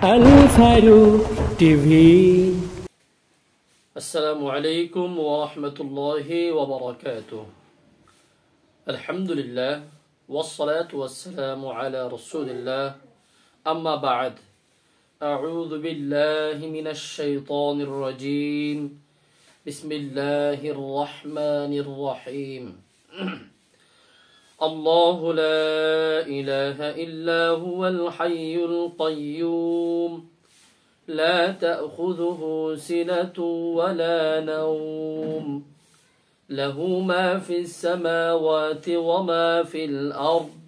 Al Faruk TV. আসসালামু আলাইকুম ওয়া রাহমাতুল্লাহি ওয়া বারাকাতুহু। আলহামদুলিল্লাহ ওয়াসসালাতু ওয়াসসালামু আলা রাসূলিল্লাহ, আম্মা বা'দ। আউযু বিল্লাহি মিনাশ শাইতানির রাজীম। বিসমিল্লাহির রাহমানির রহিম। আল্লাহু লা ইলাহা ইল্লা হুয়াল হাইয়ুল কাইয়্যুম لا تأخذه سنة ولا نوم له ما في السماوات وما في الأرض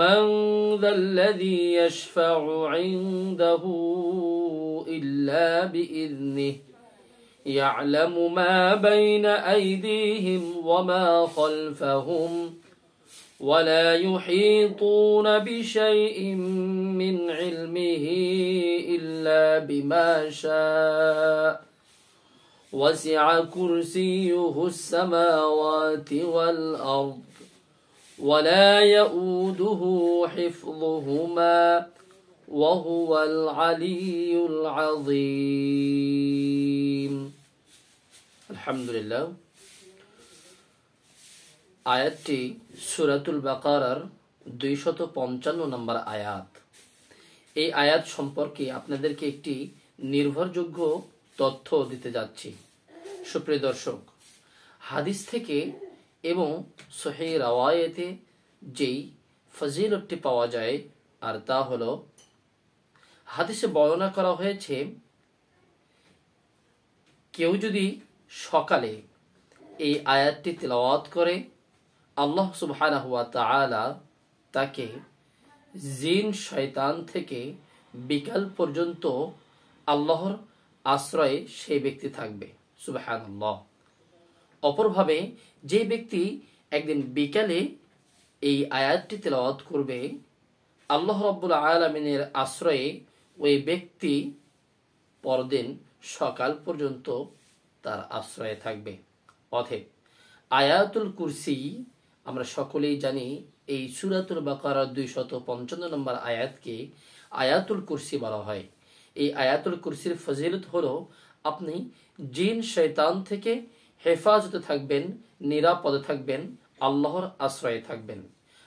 من ذا الذي يشفع عنده إلا بإذنه يعلم ما بين أيديهم وما خلفهم ولا يحيطون بشيء من علمه إلا بما شاء وسع كرسيه السماوات والأرض ولا يؤوده حفظهما وهو العلي العظيم. الحمد لله. আয়াতটি সূরাতুল বাকারার 255 নম্বর আয়াত। এই আয়াত সম্পর্কে আপনাদেরকে একটি নির্ভরযোগ্য তথ্য দিতে যাচ্ছি। সুপ্রিয় দর্শক, হাদিস থেকে এবং সহিহ রাওয়ায়াতে যেই ফজিলতটি পাওয়া যায়, আর তা হলো হাদিসে বর্ণনা করা হয়েছে, কেউ যদি সকালে এই আয়াতটি তিলাওয়াত করে, আল্লাহ সুবহানাহু ওয়া তাআলা তাকে জিন শয়তান থেকে বিকাল পর্যন্ত আল্লাহর আশ্রয়ে সেই ব্যক্তি থাকবে। সুবহানাল্লাহ। অপরভাবে যে ব্যক্তি একদিন বিকালে এই আয়াতটি তিলাওয়াত করবে, আল্লাহ রাব্বুল আলামিনের আশ্রয়ে ওই ব্যক্তি পরদিন সকাল পর্যন্ত তার আশ্রয়ে থাকবে। অতএব আয়াতুল কুরসি আমরা সকলেই জানি, এই সূরাতুল বাকারার 255 নম্বর আয়াতকে আয়াতুল কুরসি বলা হয়। এই আয়াতুল কুরসির ফজিলত হলো আপনি জিন শয়তান থেকে হেফাজতে থাকবেন, নিরাপদে থাকবেন, আল্লাহর আশ্রয়ে থাকবেন।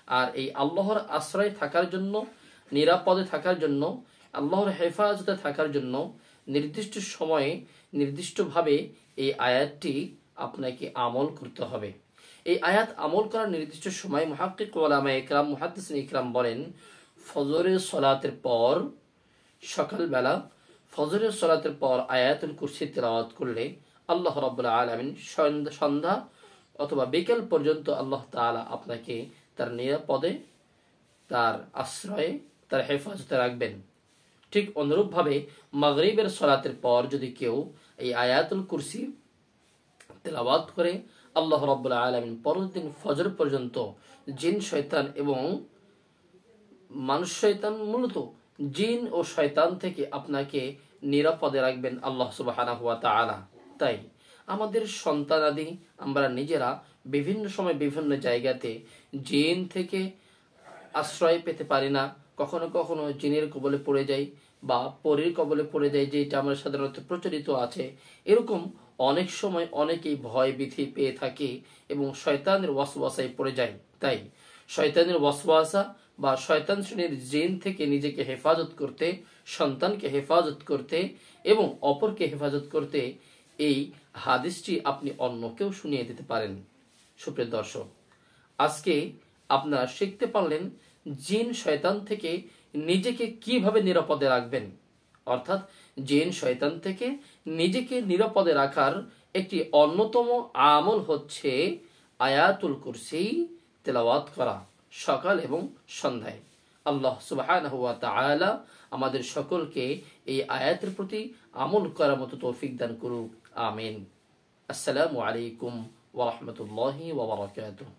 আর এই আল্লাহর আশ্রয়ে থাকার জন্য, নিরাপদে থাকার জন্য, আল্লাহর হেফাজতে থাকার জন্য নির্দিষ্ট সময়ে নির্দিষ্টভাবে এই আয়াতটি আপনাকে আমল করতে হবে। এই আয়াত আমল করার নির্দিষ্ট সময় মুহাক্কিক উলামায়ে ইকরাম, মুহাদ্দিসিন ইকরাম বলেন, ফজরের সালাতের পর, সকালবেলা ফজরের সালাতের পর আয়াতুল কুরসি তিলাওয়াত করলে আল্লাহ রাব্বুল আলামিন সন্ধ্যা অথবা বিকেল পর্যন্ত আল্লাহ তাআলা আপনাকে তার নিরাপদে, তার আশ্রয়ে, তার হেফাজতে রাখবেন। ঠিক অনুরূপভাবে মাগরিবের সালাতের পর যদি কেউ এই আয়াতুল কুরসি তেলাওয়াত করে, আল্লাহ রাব্বুল আলামিন পরের দিন ফজর পর্যন্ত জিন শয়তান এবং মানুষ শয়তান, মূলত জিন ও শয়তান থেকে আপনাকে নিরাপদে রাখবেন আল্লাহ সুবহানাহু ওয়া তাআলা। তাই আমাদের সন্তানাদি আমরা নিজেরা বিভিন্ন সময় বিভিন্ন জায়গাতে জিন থেকে আশ্রয় পেতে পারি না, কখনো কখনো জিনের কবলে পড়ে যাই বা পরীর কবলে পড়ে যায়, যেটা আমরা সাধারণত প্রচলিত আছে। এরকম অনেক সময় অনেকেই ভয় ভীতি পেয়ে থাকে এবং শয়তানের ওয়াসওয়াসায় পড়ে যায়। তাই শয়তানের ওয়াসওয়াসা বা শয়তান শ্রেণীর জিন থেকে নিজেকে হেফাজত করতে, সন্তানকে হেফাজত করতে এবং অপরকে হেফাজত করতে এই হাদিসটি আপনি অন্যকেও শুনিয়ে দিতে পারেন। সুপ্রিয় দর্শক, আজকে আপনারা শিখতে পারলেন জিন শয়তান থেকে নিজেকে কিভাবে নিরাপদে রাখবেন। অর্থাৎ জিন শয়তান থেকে নিজেকে নিরাপদে রাখার একটি অন্যতম আমল হচ্ছে আয়াতুল কুরসি তেলাওয়াত করা সকাল এবং সন্ধ্যায়। আল্লাহ সুবহানাহু ওয়া তাআলা আমাদের সকলকে এই আয়াতের প্রতি আমল করার মতো তৌফিক দান করুক। আমিন। আসসালামু আলাইকুম ওয়া রাহমাতুল্লাহি ওয়া বারাকাতুহু।